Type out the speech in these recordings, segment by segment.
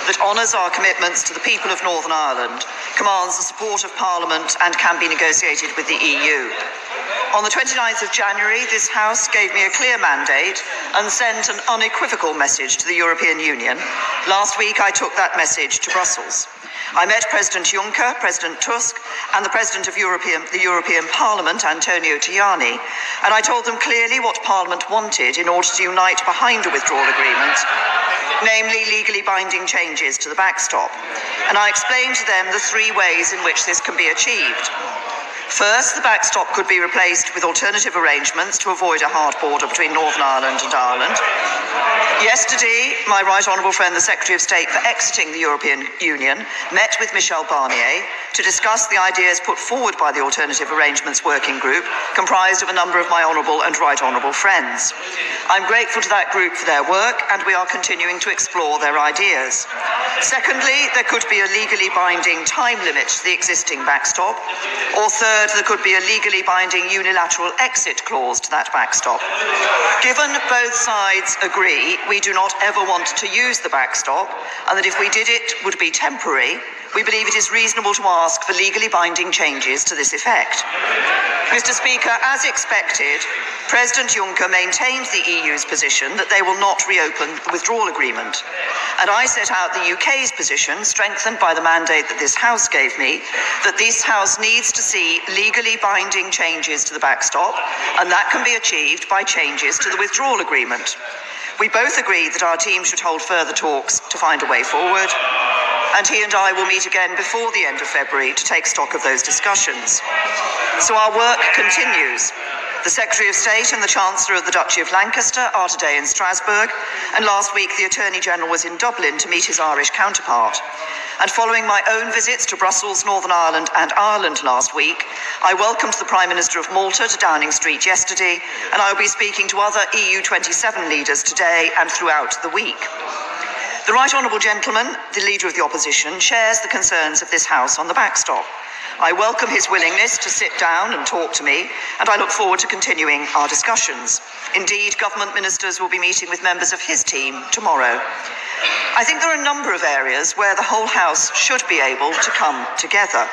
that honours our commitments to the people of Northern Ireland, commands the support of Parliament and can be negotiated with the EU. On the 29th of January, this House gave me a clear mandate and sent an unequivocal message to the European Union. Last week, I took that message to Brussels. I met President Juncker, President Tusk, and the President of the European Parliament, Antonio Tajani, and I told them clearly what Parliament wanted in order to unite behind a withdrawal agreement, namely legally binding changes to the backstop. And I explained to them the three ways in which this can be achieved. First, the backstop could be replaced with alternative arrangements to avoid a hard border between Northern Ireland and Ireland. Yesterday, my Right Honourable friend, the Secretary of State for exiting the European Union, met with Michel Barnier to discuss the ideas put forward by the Alternative Arrangements Working Group, comprised of a number of my honourable and Right Honourable friends. I'm grateful to that group for their work, and we are continuing to explore their ideas. Secondly, there could be a legally binding time limit to the existing backstop, or third, there could be a legally binding unilateral exit clause to that backstop. Given both sides agree we do not ever want to use the backstop, and that if we did it would be temporary, we believe it is reasonable to ask for legally binding changes to this effect. Mr. Speaker, as expected, President Juncker maintained the EU's position that they will not reopen the withdrawal agreement. And I set out the UK's position, strengthened by the mandate that this House gave me, that this House needs to see legally binding changes to the backstop, and that can be achieved by changes to the withdrawal agreement. We both agreed that our team should hold further talks to find a way forward, and he and I will meet again before the end of February to take stock of those discussions. So our work continues. The Secretary of State and the Chancellor of the Duchy of Lancaster are today in Strasbourg, and last week the Attorney General was in Dublin to meet his Irish counterpart. And following my own visits to Brussels, Northern Ireland and Ireland last week, I welcomed the Prime Minister of Malta to Downing Street yesterday, and I will be speaking to other EU27 leaders today and throughout the week. The Right Honourable Gentleman, the Leader of the Opposition, shares the concerns of this House on the backstop. I welcome his willingness to sit down and talk to me, and I look forward to continuing our discussions. Indeed, government ministers will be meeting with members of his team tomorrow. I think there are a number of areas where the whole House should be able to come together.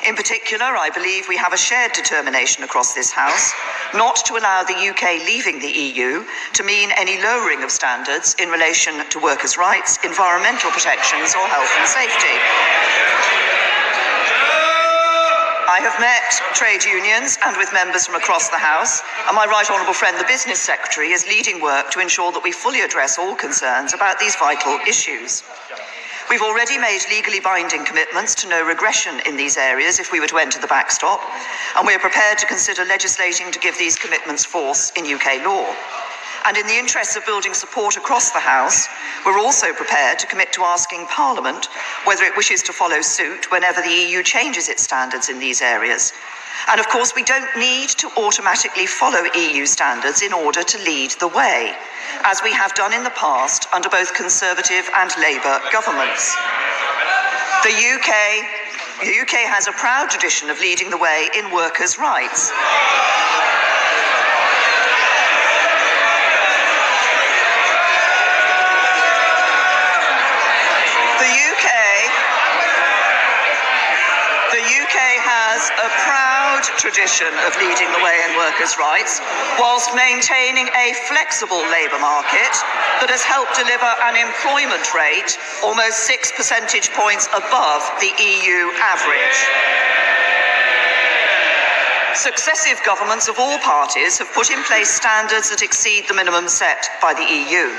In particular, I believe we have a shared determination across this House not to allow the UK leaving the EU to mean any lowering of standards in relation to workers' rights, environmental protections or health and safety. I have met trade unions and with members from across the House, and my Right Honourable friend, the Business Secretary, is leading work to ensure that we fully address all concerns about these vital issues. We've already made legally binding commitments to no regression in these areas if we were to enter the backstop, and we are prepared to consider legislating to give these commitments force in UK law. And in the interests of building support across the House, we're also prepared to commit to asking Parliament whether it wishes to follow suit whenever the EU changes its standards in these areas. And of course, we don't need to automatically follow EU standards in order to lead the way, as we have done in the past under both Conservative and Labour governments. The UK has a proud tradition of leading the way in workers' rights. A proud tradition of leading the way in workers' rights, whilst maintaining a flexible labour market that has helped deliver an employment rate almost 6 percentage points above the EU average. Successive governments of all parties have put in place standards that exceed the minimum set by the EU.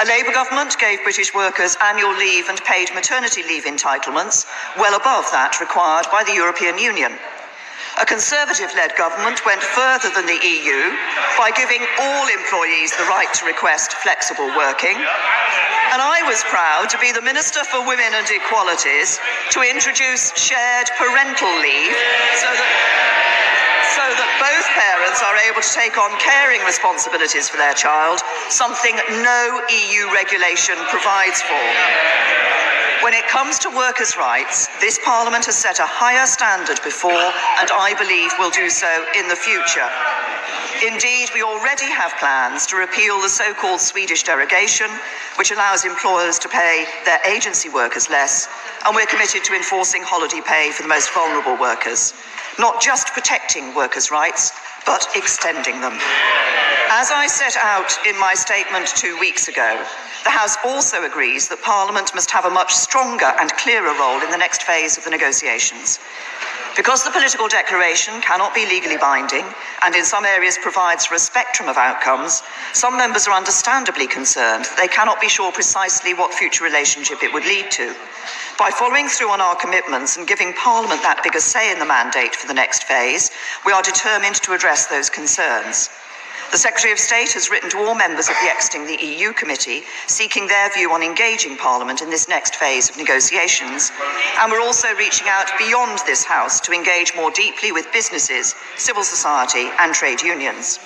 A Labour government gave British workers annual leave and paid maternity leave entitlements well above that required by the European Union. A Conservative-led government went further than the EU by giving all employees the right to request flexible working. And I was proud to be the Minister for Women and Equalities to introduce shared parental leave so that both parents are able to take on caring responsibilities for their child, something no EU regulation provides for. When it comes to workers' rights, this Parliament has set a higher standard before, and I believe will do so in the future. Indeed, we already have plans to repeal the so-called Swedish derogation, which allows employers to pay their agency workers less, and we're committed to enforcing holiday pay for the most vulnerable workers, not just protecting workers' rights, but extending them. As I set out in my statement 2 weeks ago, the House also agrees that Parliament must have a much stronger and clearer role in the next phase of the negotiations. Because the political declaration cannot be legally binding and in some areas provides for a spectrum of outcomes, some members are understandably concerned that they cannot be sure precisely what future relationship it would lead to. By following through on our commitments and giving Parliament that bigger say in the mandate for the next phase, we are determined to address those concerns. The Secretary of State has written to all members of the Exiting the EU Committee, seeking their view on engaging Parliament in this next phase of negotiations, and we're also reaching out beyond this House to engage more deeply with businesses, civil society and trade unions.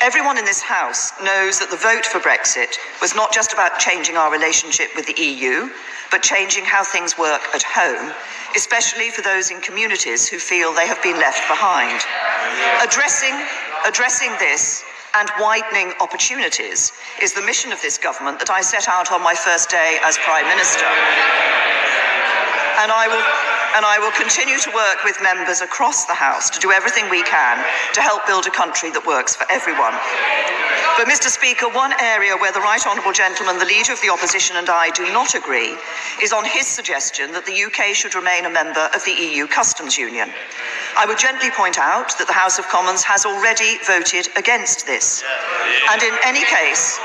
Everyone in this House knows that the vote for Brexit was not just about changing our relationship with the EU, but changing how things work at home, especially for those in communities who feel they have been left behind. Addressing this and widening opportunities is the mission of this government that I set out on my first day as Prime Minister. And I will continue to work with members across the House to do everything we can to help build a country that works for everyone. But, Mr. Speaker, one area where the Right Honourable Gentleman, the Leader of the Opposition, and I do not agree is on his suggestion that the UK should remain a member of the EU Customs Union. I would gently point out that the House of Commons has already voted against this. And in any case,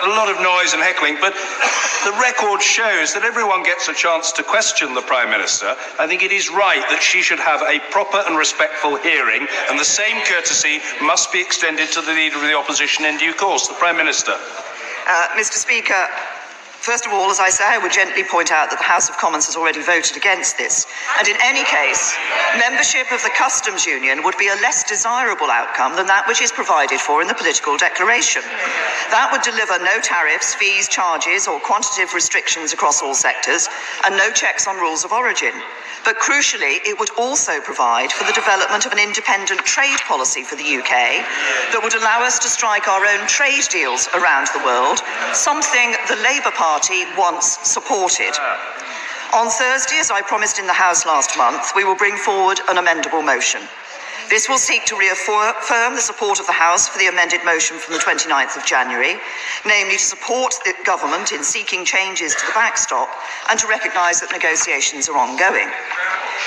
a lot of noise and heckling, but the record shows that everyone gets a chance to question the Prime Minister. I think it is right that she should have a proper and respectful hearing, and the same courtesy must be extended to the Leader of the Opposition in due course. The Prime Minister. Mr. Speaker, first of all, as I say, I would gently point out that the House of Commons has already voted against this. And in any case, membership of the Customs Union would be a less desirable outcome than that which is provided for in the political declaration. That would deliver no tariffs, fees, charges, or quantitative restrictions across all sectors, and no checks on rules of origin. But crucially, it would also provide for the development of an independent trade policy for the UK that would allow us to strike our own trade deals around the world, something the Labour Party once supported. On Thursday, as I promised in the House last month, we will bring forward an amendable motion. This will seek to reaffirm the support of the House for the amended motion from the 29th of January, namely to support the government in seeking changes to the backstop and to recognise that negotiations are ongoing.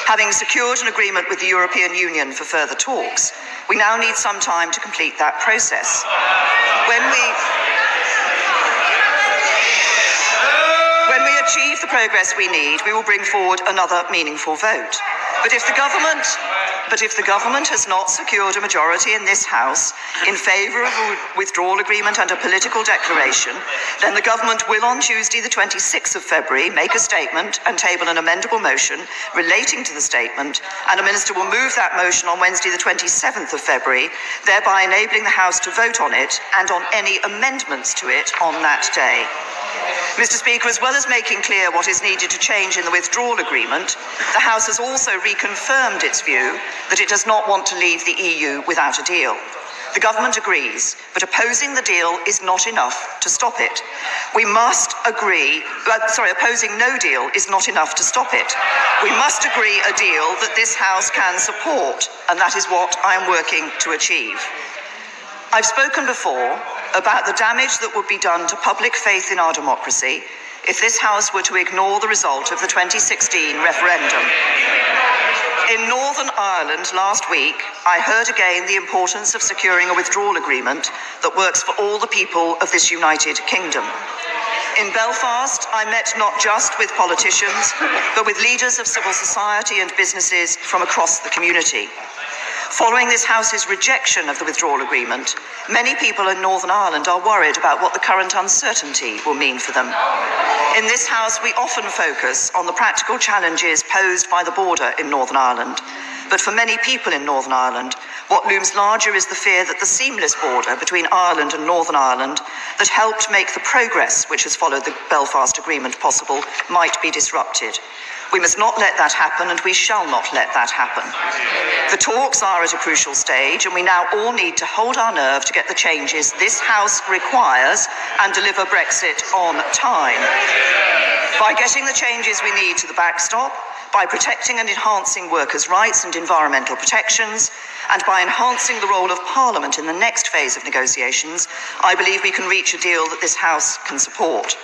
Having secured an agreement with the European Union for further talks, we now need some time to complete that process. When we achieve the progress we need, we will bring forward another meaningful vote. But if the government has not secured a majority in this House in favour of a withdrawal agreement and a political declaration, then the government will on Tuesday the 26th of February make a statement and table an amendable motion relating to the statement, and a minister will move that motion on Wednesday the 27th of February, thereby enabling the House to vote on it and on any amendments to it on that day. Mr. Speaker, as well as making clear what is needed to change in the withdrawal agreement, the House has also reconfirmed its view that it does not want to leave the EU without a deal. The government agrees, but opposing the deal is not enough to stop it. Opposing no deal is not enough to stop it. We must agree a deal that this House can support, and that is what I am working to achieve. I've spoken before about the damage that would be done to public faith in our democracy if this House were to ignore the result of the 2016 referendum. In Northern Ireland last week, I heard again the importance of securing a withdrawal agreement that works for all the people of this United Kingdom. In Belfast, I met not just with politicians, but with leaders of civil society and businesses from across the community. Following this House's rejection of the withdrawal agreement, many people in Northern Ireland are worried about what the current uncertainty will mean for them. In this House, we often focus on the practical challenges posed by the border in Northern Ireland. But for many people in Northern Ireland, what looms larger is the fear that the seamless border between Ireland and Northern Ireland that helped make the progress which has followed the Belfast Agreement possible might be disrupted. We must not let that happen, and we shall not let that happen. The talks are at a crucial stage, and we now all need to hold our nerve to get the changes this House requires and deliver Brexit on time. By getting the changes we need to the backstop, by protecting and enhancing workers' rights and environmental protections, and by enhancing the role of Parliament in the next phase of negotiations, I believe we can reach a deal that this House can support.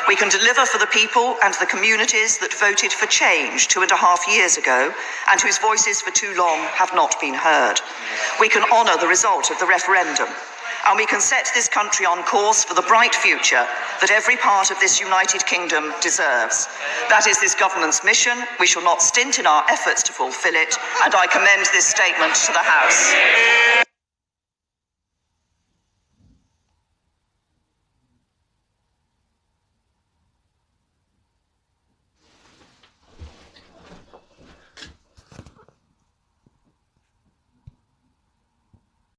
We can deliver for the people and the communities that voted for change 2.5 years ago and whose voices for too long have not been heard. We can honour the result of the referendum, and we can set this country on course for the bright future that every part of this United Kingdom deserves. That is this government's mission. We shall not stint in our efforts to fulfil it, and I commend this statement to the House.